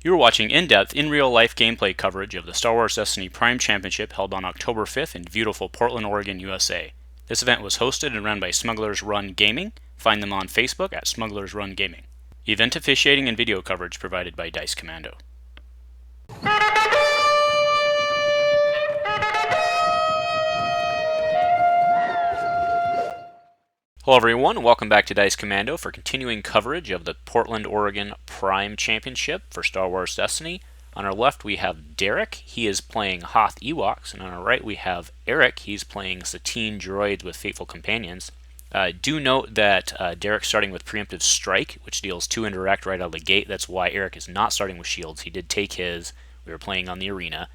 You are watching in-depth, in-real-life gameplay coverage of the Star Wars Destiny Prime Championship held on October 5th in beautiful Portland, Oregon, USA. This event was hosted and run by Smugglers Run Gaming. Find them on Facebook at Smugglers Run Gaming. Event officiating and video coverage provided by Dice Commando. Hello everyone, welcome back to Dice Commando for continuing coverage of the Portland, Oregon Prime Championship for Star Wars Destiny. On our left we have Derek, he is playing Hoth Ewoks, and on our right we have Eric, he's playing Satine Droids with Fateful Companions. Do note that Derek's starting with Preemptive Strike, which deals 2 indirect right out of the gate. That's why Eric is not starting with shields. He did take his. We were playing on the arena.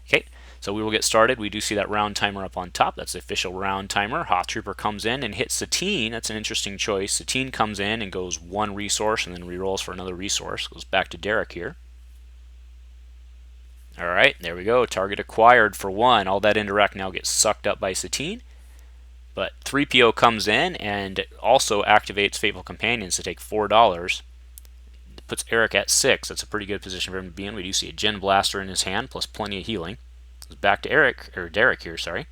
Okay, so we will get started. We do see that round timer up on top. That's the official round timer. Hoth Trooper comes in and hits Satine. That's an interesting choice. Satine comes in and goes 1 resource and then rerolls for another resource. Goes back to Derek here. Alright, there we go. Target acquired for 1. All that indirect now gets sucked up by Satine. But 3PO comes in and also activates Fateful Companions to take $4. It puts Eric at 6. That's a pretty good position for him to be in. We do see a Gen Blaster in his hand, plus plenty of healing. Goes back to Derek here, sorry.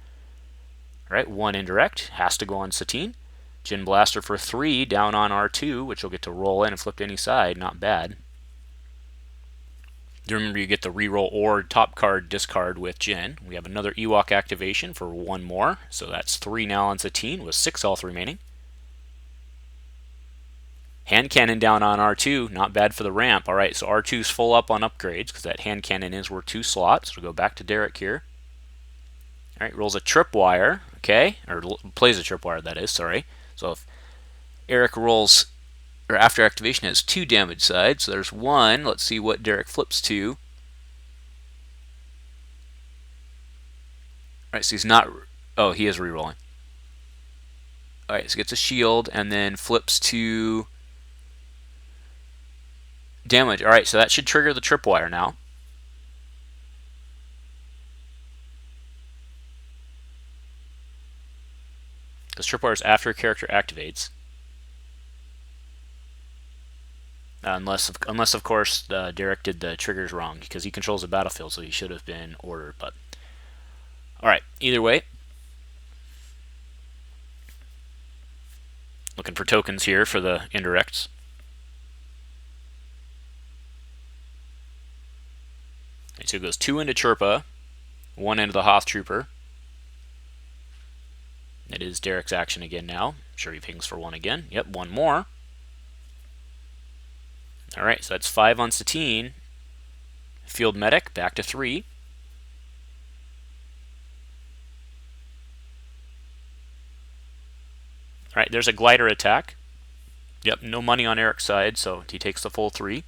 Alright, 1 indirect. Has to go on Satine. Gen Blaster for 3 down on R2, which will get to roll in and flip to any side. Not bad. Do remember you get the reroll or top card discard with Gen. We have another Ewok activation for 1 more. So that's 3 now on Satine with 6 health remaining. Hand cannon down on R2, not bad for the ramp. Alright, so R2's full up on upgrades because that hand cannon is worth 2 slots. We'll go back to Derek here. Alright, rolls a tripwire, okay? Or plays a tripwire, that is, sorry. So if Eric rolls, or after activation has 2 damage sides, so there's 1. Let's see what Derek flips to. Alright, so he's not, oh, he is rerolling. Alright, so gets a shield and then flips to damage. Alright, so that should trigger the tripwire now. Because tripwire is after a character activates. Unless of course Derek did the triggers wrong, because he controls the battlefield, so he should have been ordered. But alright, either way, looking for tokens here for the indirects. So it goes 2 into Chirpa, 1 into the Hoth Trooper. It is Derek's action again now. I'm sure he pings for 1 again. Yep, 1 more. Alright, so that's 5 on Satine. Field Medic, back to 3. Alright, there's a glider attack. Yep, no money on Eric's side, so he takes the full 3.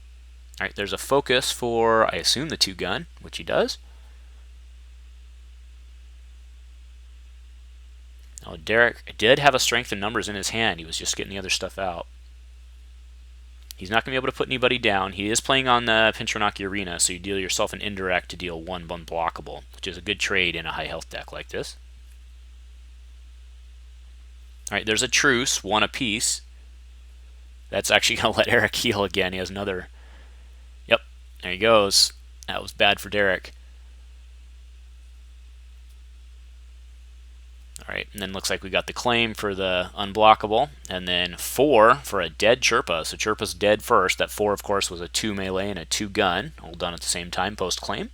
Alright, there's a focus for, I assume, the 2-gun, which he does. Now, Derek did have a strength in numbers in his hand. He was just getting the other stuff out. He's not going to be able to put anybody down. He is playing on the Pinchonaki Arena, so you deal yourself an indirect to deal 1 unblockable, which is a good trade in a high health deck like this. Alright, there's a truce, 1 apiece. That's actually going to let Eric heal again. He has another. Yep, there he goes. That was bad for Derek. Alright, and then looks like we got the claim for the unblockable, and then 4 for a dead Chirpa. So Chirpa's dead first. That 4, of course, was a 2 melee and a 2 gun, all done at the same time post-claim.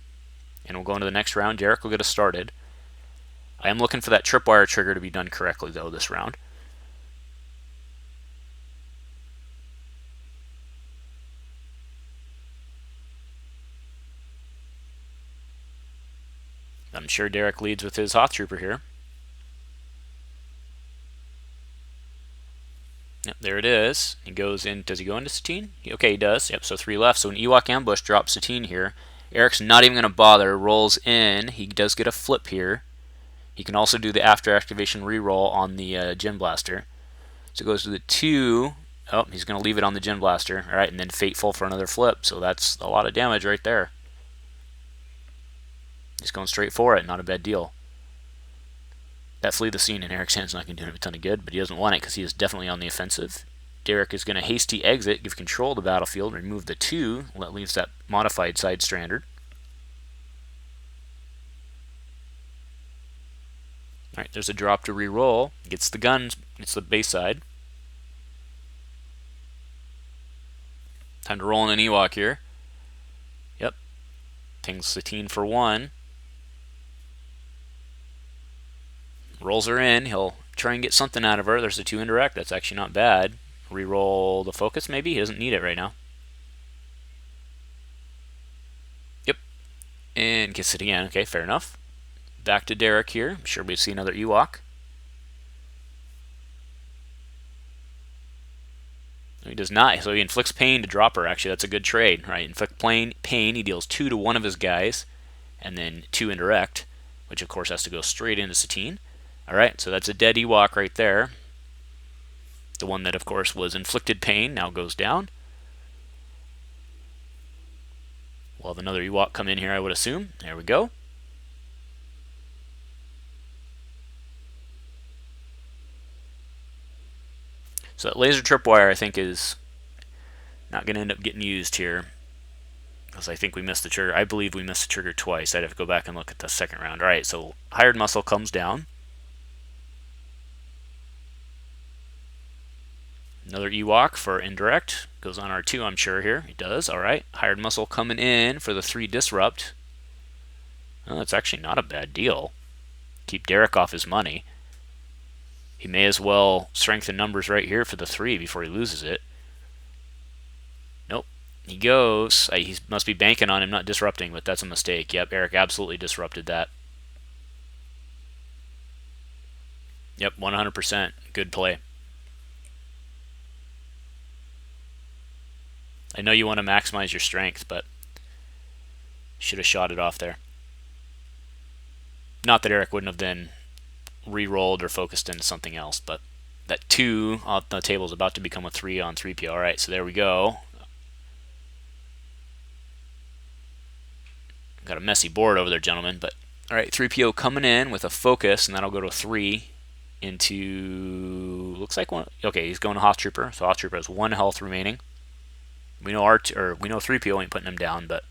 And we'll go into the next round. Derek will get us started. I am looking for that tripwire trigger to be done correctly, though, this round. I'm sure Derek leads with his Hoth Trooper here. Yep, there it is. He goes in. Does he go into Satine? Okay, he does. Yep, so 3 left. So an Ewok ambush drops Satine here. Eric's not even going to bother. Rolls in. He does get a flip here. He can also do the after activation reroll on the Gen Blaster. So it goes to the 2. Oh, he's going to leave it on the Gen Blaster. Alright, and then Fateful for another flip. So that's a lot of damage right there. He's going straight for it. Not a bad deal. That Flee the Scene in Eric's hand's not going to do him a ton of good, but he doesn't want it because he is definitely on the offensive. Derek is going to hasty exit, give control of the battlefield, remove the 2, that leaves that modified side standard. Alright, there's a drop to re-roll. Gets the guns, gets the base side. Time to roll in an Ewok here. Yep. Pings Satine for 1. Rolls her in. He'll try and get something out of her. There's a 2 indirect. That's actually not bad. Reroll the focus maybe? He doesn't need it right now. Yep. And gets it again. Okay, fair enough. Back to Derek here. I'm sure we've seen another Ewok. He does not. So he inflicts pain to drop her. Actually, that's a good trade, right? Inflict pain. He deals 2 to one of his guys, and then 2 indirect, which of course has to go straight into Satine. All right, so that's a dead Ewok right there. The one that, of course, was inflicted pain now goes down. We'll have another Ewok come in here, I would assume. There we go. So that laser tripwire, I think, is not going to end up getting used here, because I think we missed the trigger. I believe we missed the trigger twice. I'd have to go back and look at the second round. All right, so hired muscle comes down. Another Ewok for indirect. Goes on R2, I'm sure, here. He does. All right. Hired muscle coming in for the 3 disrupt. Well, that's actually not a bad deal. Keep Derek off his money. He may as well strengthen numbers right here for the 3 before he loses it. Nope. He goes. He must be banking on him not disrupting, but that's a mistake. Yep, Eric absolutely disrupted that. Yep, 100%. Good play. I know you want to maximize your strength, but should have shot it off there. Not that Eric wouldn't have then re-rolled or focused into something else, but that 2 on the table is about to become a 3 on 3PO. All right, so there we go. Got a messy board over there, gentlemen, but all right, 3PO coming in with a focus, and that'll go to 3 into, looks like 1. Okay, he's going to Hoth Trooper, so Hoth Trooper has 1 health remaining. We know we know 3PO ain't putting him down, but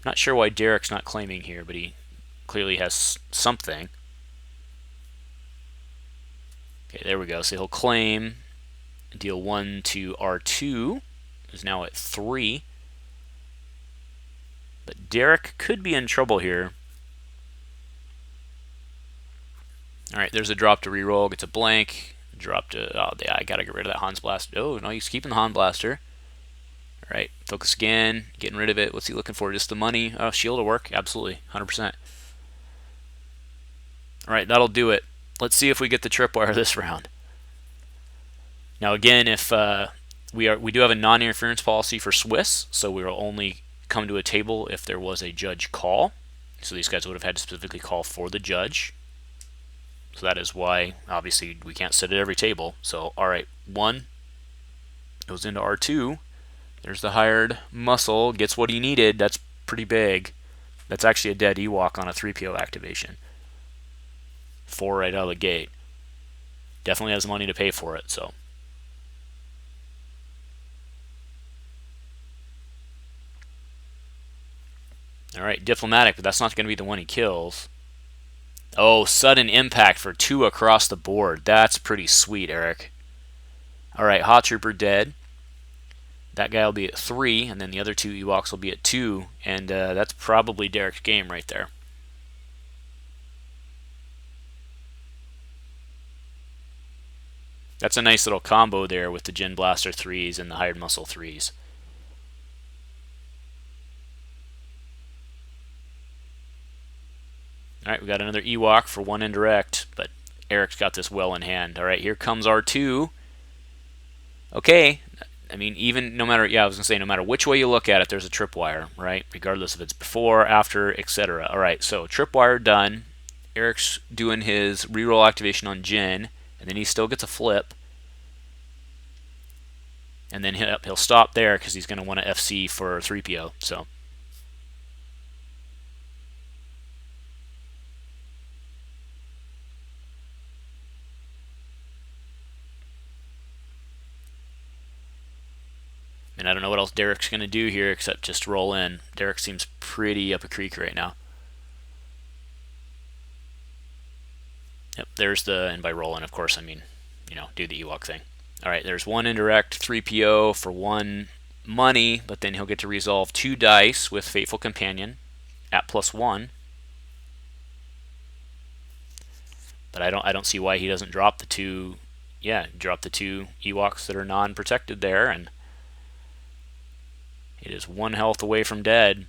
not sure why Derek's not claiming here, but he clearly has something. Okay, there we go. So he'll claim, deal 1 to R2. Is now at 3. But Derek could be in trouble here. All right, there's a drop to reroll. Gets a blank. Drop to, oh, yeah, I got to get rid of that Hans Blaster. Oh, no, he's keeping the Han Blaster. All right, focus again. Getting rid of it. What's he looking for? Just the money. Oh, shield will work. Absolutely, 100%. All right, that'll do it. Let's see if we get the tripwire this round. Now, again, if we do have a non-interference policy for Swiss, so we will only come to a table if there was a judge call. So these guys would have had to specifically call for the judge. So that is why, obviously, we can't sit at every table. So, all right, 1 goes into R2. There's the hired muscle. Gets what he needed. That's pretty big. That's actually a dead Ewok on a 3PO activation. 4 right out of the gate. Definitely has money to pay for it, so. All right, diplomatic, but that's not going to be the one he kills. Oh, sudden impact for 2 across the board. That's pretty sweet, Eric. All right, Hot Trooper dead. That guy will be at 3, and then the other 2 Ewoks will be at 2, and that's probably Derek's game right there. That's a nice little combo there with the Gen Blaster 3s and the Hired Muscle 3s. Alright, we got another Ewok for 1 indirect, but Eric's got this well in hand. Alright, here comes R2. Okay, I mean, even no matter, yeah, I was going to say, no matter which way you look at it, there's a tripwire, right? Regardless if it's before, after, etc. Alright, so tripwire done. Eric's doing his reroll activation on Jin, and then he still gets a flip. And then he'll stop there because he's going to want to FC for 3PO, so. And I don't know what else Derek's going to do here except just roll in. Derek seems pretty up a creek right now. Yep, there's the, and by roll in, of course, I mean, you know, do the Ewok thing. All right, there's one indirect 3PO for 1 money, but then he'll get to resolve 2 dice with Faithful Companion at +1. But I don't see why he doesn't drop the 2. Yeah, drop the 2 Ewoks that are non-protected there, and it is 1 health away from dead.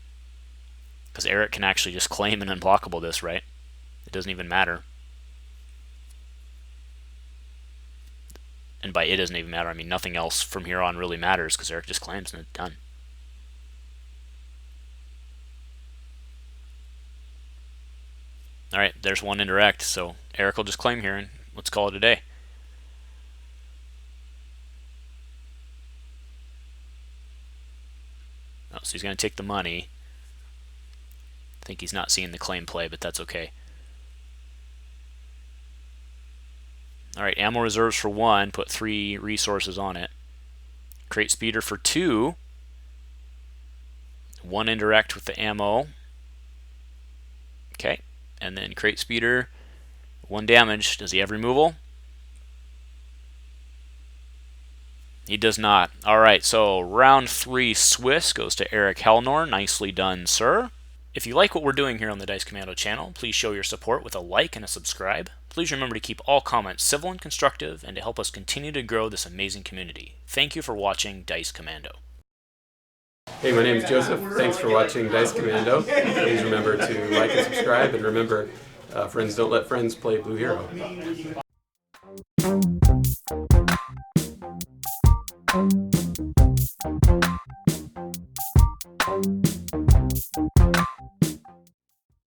Because Eric can actually just claim an unblockable this, right? It doesn't even matter. And by it doesn't even matter, I mean nothing else from here on really matters because Eric just claims and it's done. Alright, there's 1 indirect, so Eric will just claim here and let's call it a day. Oh, so he's going to take the money. I think he's not seeing the claim play, but that's okay. Alright, ammo reserves for 1, put 3 resources on it. Crate speeder for 2. 1 indirect with the ammo. Okay, and then crate speeder, 1 damage. Does he have removal? He does not. Alright, so round 3 Swiss goes to Eric Hellnor. Nicely done, sir. If you like what we're doing here on the Dice Commando channel, please show your support with a like and a subscribe. Please remember to keep all comments civil and constructive and to help us continue to grow this amazing community. Thank you for watching Dice Commando. Hey, my name is Joseph. Thanks for watching Dice Commando. Please remember to like and subscribe, and remember, friends don't let friends play Blue Hero.